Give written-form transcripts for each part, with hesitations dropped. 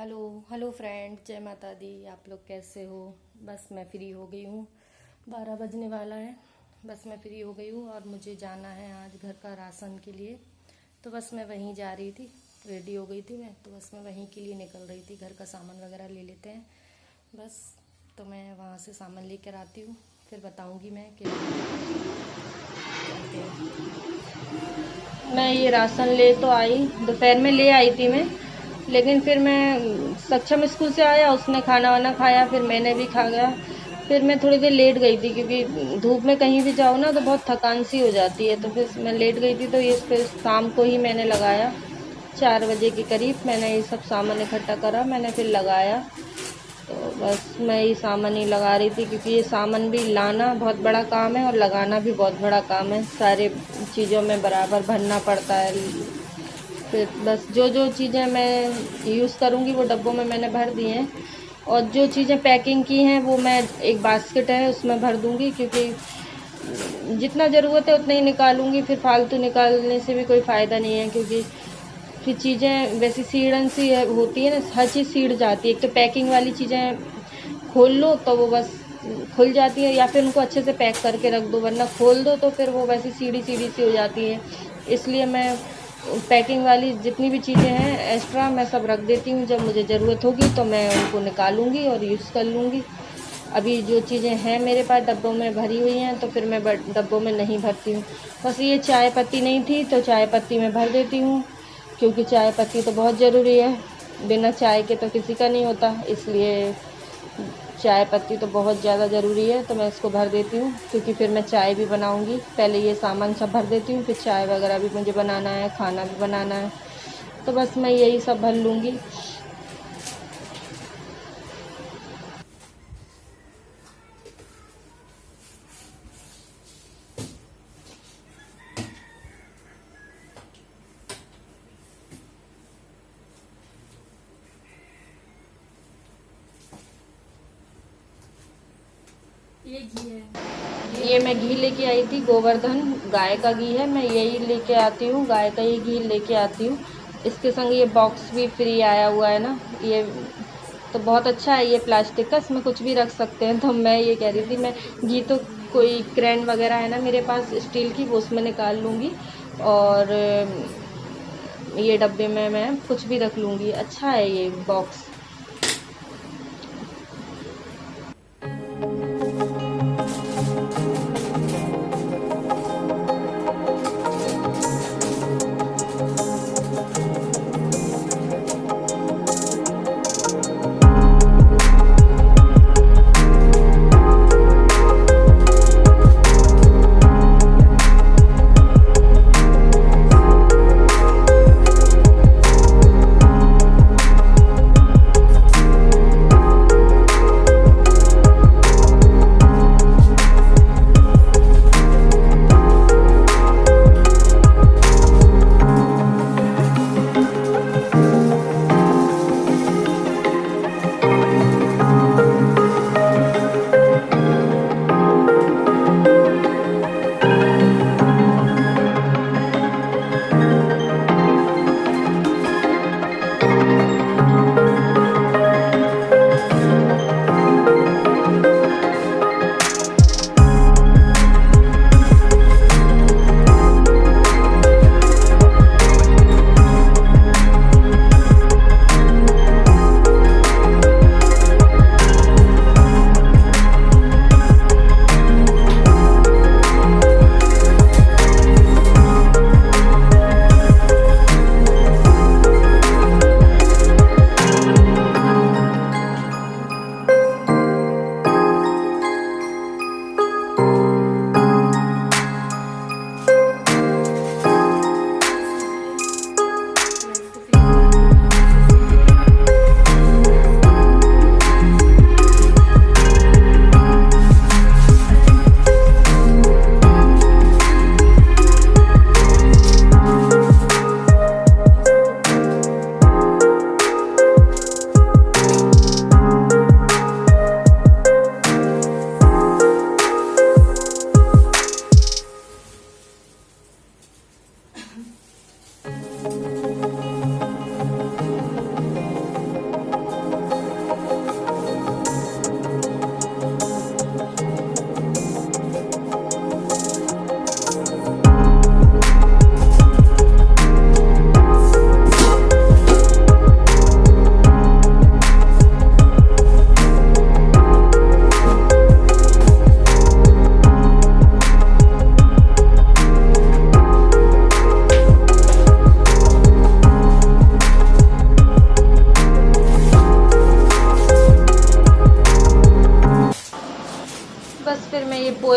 Hello hello friend, जय माता दी। आप लोग कैसे हो? बस मैं फ्री हो गई हूँ, 12 बजने वाला है। बस मैं फ्री हो गई हूँ और मुझे जाना है आज घर का राशन के लिए। तो बस मैं वहीं जा रही थी, रेडी हो गई थी मैं, तो बस मैं वहीं के लिए निकल रही थी। घर का सामान वगैरह ले लेते हैं बस। तो मैं वहाँ से सामान लेकर आती हूँ, फिर बताऊँगी मैं कि चलते हैं। मैं ये राशन ले तो आई, दोपहर में ले आई थी मैं, लेकिन फिर मैं सक्षम स्कूल से आया, उसने खाना वाना खाया, फिर मैंने भी खा गया। फिर मैं थोड़ी देर लेट गई थी क्योंकि धूप में कहीं भी जाओ ना तो बहुत थकान सी हो जाती है। तो फिर मैं लेट गई थी, तो ये फिर शाम को ही मैंने लगाया। 4 बजे के करीब मैंने ये सब सामान इकट्ठा करा, मैंने फिर लगाया। तो बस मैं ये सामान ही लगा रही थी क्योंकि ये सामान भी लाना बहुत बड़ा काम है और लगाना भी बहुत बड़ा काम है। सारे चीज़ों में बराबर भरना पड़ता है। फिर बस जो जो चीज़ें मैं यूज़ करूँगी वो डब्बों में मैंने भर दी हैं, और जो चीज़ें पैकिंग की हैं वो मैं एक बास्केट है उसमें भर दूँगी, क्योंकि जितना ज़रूरत है उतना ही निकालूँगी। फिर फालतू निकालने से भी कोई फ़ायदा नहीं है, क्योंकि फिर चीज़ें वैसी सीड़न सी होती है ना, हर चीज़ सीड़ जाती है। एक तो पैकिंग वाली चीज़ें खोल लो तो वो बस खुल जाती है, या फिर उनको अच्छे से पैक करके रख दो, वरना खोल दो तो फिर वो वैसी सीढ़ी सीढ़ी सी हो जाती है। इसलिए मैं पैकिंग वाली जितनी भी चीज़ें हैं एक्स्ट्रा मैं सब रख देती हूँ। जब मुझे ज़रूरत होगी तो मैं उनको निकालूँगी और यूज़ कर लूँगी। अभी जो चीज़ें हैं मेरे पास डब्बों में भरी हुई हैं, तो फिर मैं डब्बों में नहीं भरती हूँ। बस ये चाय पत्ती नहीं थी तो चाय पत्ती में भर देती हूँ, क्योंकि चाय पत्ती तो बहुत ज़रूरी है। बिना चाय के तो किसी का नहीं होता, इसलिए चाय पत्ती तो बहुत ज़्यादा ज़रूरी है। तो मैं इसको भर देती हूँ, क्योंकि फिर मैं चाय भी बनाऊँगी। पहले ये सामान सब भर देती हूँ, फिर चाय वगैरह भी मुझे बनाना है, खाना भी बनाना है। तो बस मैं यही सब भर लूँगी। ये घी है, ये मैं घी लेके आई थी, गोवर्धन गाय का घी है। मैं यही लेके आती हूँ, गाय का ही घी लेके आती हूँ। इसके संग ये बॉक्स भी फ्री आया हुआ है ना, ये तो बहुत अच्छा है। ये प्लास्टिक का, इसमें कुछ भी रख सकते हैं। तो मैं ये कह रही थी, मैं घी तो कोई क्रैन वगैरह है ना मेरे पास स्टील की, वो उसमें निकाल लूँगी, और ये डब्बे में मैं कुछ भी रख लूँगी। अच्छा है ये बॉक्स।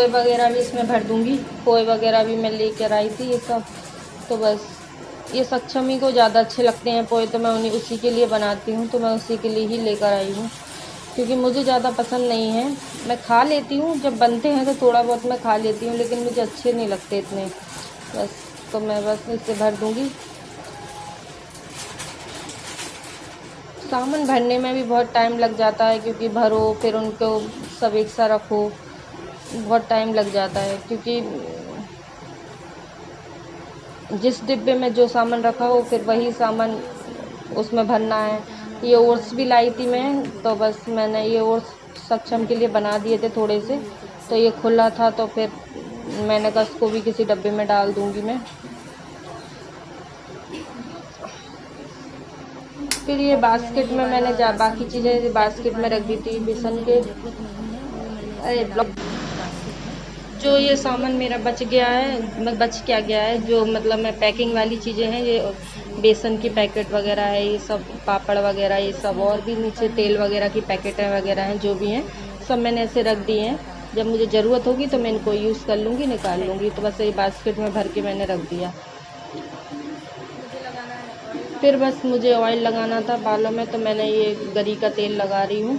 पोए वगैरह भी इसमें भर दूँगी। पोए वगैरह भी मैं लेकर आई थी ये सब। तो बस ये सक्षमी को ज़्यादा अच्छे लगते हैं पोए, तो मैं उसी के लिए बनाती हूँ। तो मैं उसी के लिए ही लेकर आई हूँ, क्योंकि मुझे ज़्यादा पसंद नहीं है। मैं खा लेती हूँ, जब बनते हैं तो थोड़ा बहुत मैं खा लेती हूँ, लेकिन मुझे अच्छे नहीं लगते इतने। बस तो मैं बस इसे भर दूँगी। सामान भरने में भी बहुत टाइम लग जाता है, क्योंकि भरो फिर उनको सब एक साथ रखो, बहुत टाइम लग जाता है। क्योंकि जिस डिब्बे में जो सामान रखा हो फिर वही सामान उसमें भरना है। ये ओट्स भी लाई थी मैं, तो बस मैंने ये ओट्स सक्षम के लिए बना दिए थे थोड़े से, तो ये खुला था तो फिर मैंने कहा इसको भी किसी डब्बे में डाल दूँगी मैं। फिर ये बास्केट में मैंने बाकी चीज़ें बास्केट में रख दी थी बेसन के। जो ये सामान मेरा बच गया है, बच क्या गया है, जो मतलब मैं पैकिंग वाली चीज़ें हैं, ये बेसन की पैकेट वगैरह है, ये सब पापड़ वगैरह, ये सब और भी नीचे तेल वगैरह की पैकेटें वगैरह हैं, जो भी हैं सब मैंने ऐसे रख दिए हैं। जब मुझे ज़रूरत होगी तो मैं इनको यूज़ कर लूँगी, निकाल लूँगी। तो बस ये बास्केट में भर के मैंने रख दिया। फिर बस मुझे ऑयल लगाना था बालों में, तो मैंने ये गरी का तेल लगा रही हूँ।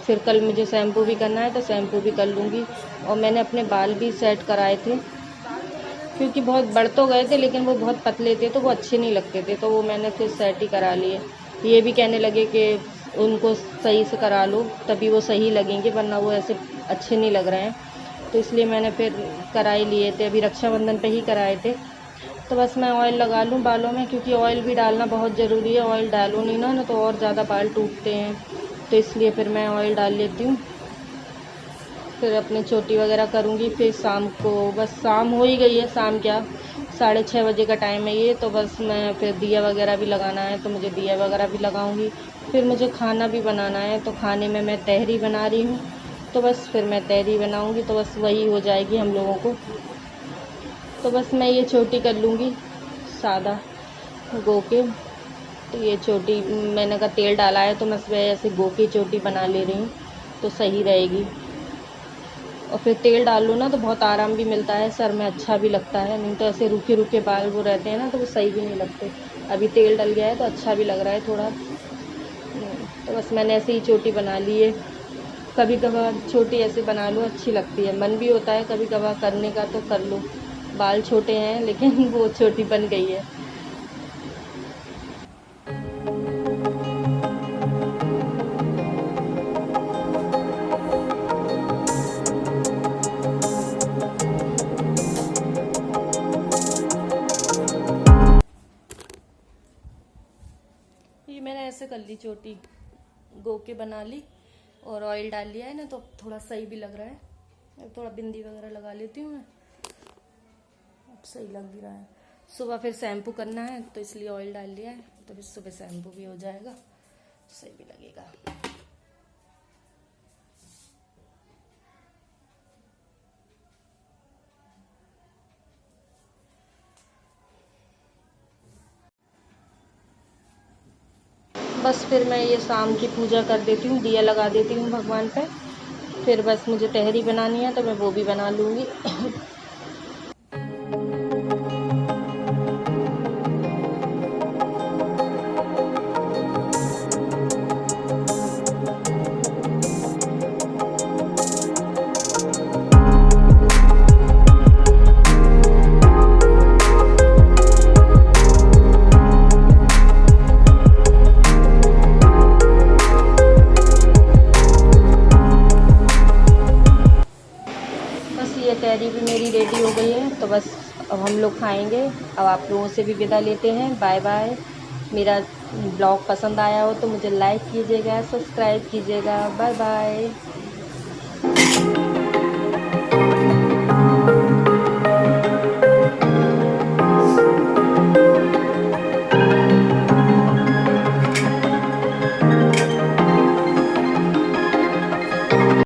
फिर कल मुझे शैम्पू भी करना है, तो शैम्पू भी कर लूँगी। और मैंने अपने बाल भी सेट कराए थे, क्योंकि बहुत बढ़ तो गए थे लेकिन वो बहुत पतले थे, तो वो अच्छे नहीं लगते थे, तो वो मैंने फिर सेट ही करा लिए। ये भी कहने लगे कि उनको सही से करा लो, तभी वो सही लगेंगे, वरना वो ऐसे अच्छे नहीं लग रहे हैं। तो इसलिए मैंने फिर करा ही लिए थे, अभी रक्षाबंधन पे ही कराए थे। तो बस मैं ऑयल लगा लूँ बालों में, क्योंकि ऑयल भी डालना बहुत ज़रूरी है। ऑयल डालो नहीं ना तो और ज़्यादा बाल टूटते हैं, तो इसलिए फिर मैं ऑयल डाल लेती हूँ। फिर अपनी चोटी वगैरह करूँगी। फिर शाम को, बस शाम हो ही गई है, शाम क्या 6:30 बजे का टाइम है ये। तो बस मैं फिर दिया वगैरह भी लगाना है, तो मुझे दिया वगैरह भी लगाऊँगी। फिर मुझे खाना भी बनाना है, तो खाने में मैं तहरी बना रही हूँ। तो बस फिर मैं तहरी बनाऊँगी, तो बस वही हो जाएगी हम लोगों को। तो बस मैं ये चोटी कर लूँगी सादा गो के। तो ये चोटी मैंने कहा तेल डाला है, तो मैं इस वजह से गो की चोटी बना ले रही हूँ, तो सही रहेगी। और फिर तेल डाल लो ना तो बहुत आराम भी मिलता है, सर में अच्छा भी लगता है। नहीं तो ऐसे रूखे रूखे बाल वो रहते हैं ना, तो वो सही भी नहीं लगते। अभी तेल डल गया है तो अच्छा भी लग रहा है थोड़ा। तो बस मैंने ऐसे ही चोटी बना ली है। कभी कभार छोटी ऐसे बना लो, अच्छी लगती है। मन भी होता है कभी कभार करने का, तो कर लो। बाल छोटे हैं लेकिन वो छोटी बन गई है। ये मैंने ऐसे कर ली चोटी, गो के बना ली और ऑयल डाल लिया है ना, तो थोड़ा सही भी लग रहा है। अब थोड़ा बिंदी वगैरह लगा लेती हूँ मैं, अब सही लग भी रहा है। सुबह फिर शैम्पू करना है, तो इसलिए ऑयल डाल लिया है, तो फिर सुबह शैम्पू भी हो जाएगा, सही भी लगेगा। बस फिर मैं ये शाम की पूजा कर देती हूँ, दिया लगा देती हूँ भगवान पे। फिर बस मुझे तहरी बनानी है, तो मैं वो भी बना लूँगी। तहरी भी मेरी रेडी हो गई है, तो बस अब हम लोग खाएंगे। अब आप लोगों से भी विदा लेते हैं, बाय बाय। मेरा ब्लॉग पसंद आया हो तो मुझे लाइक कीजिएगा, सब्सक्राइब कीजिएगा। Bye bye.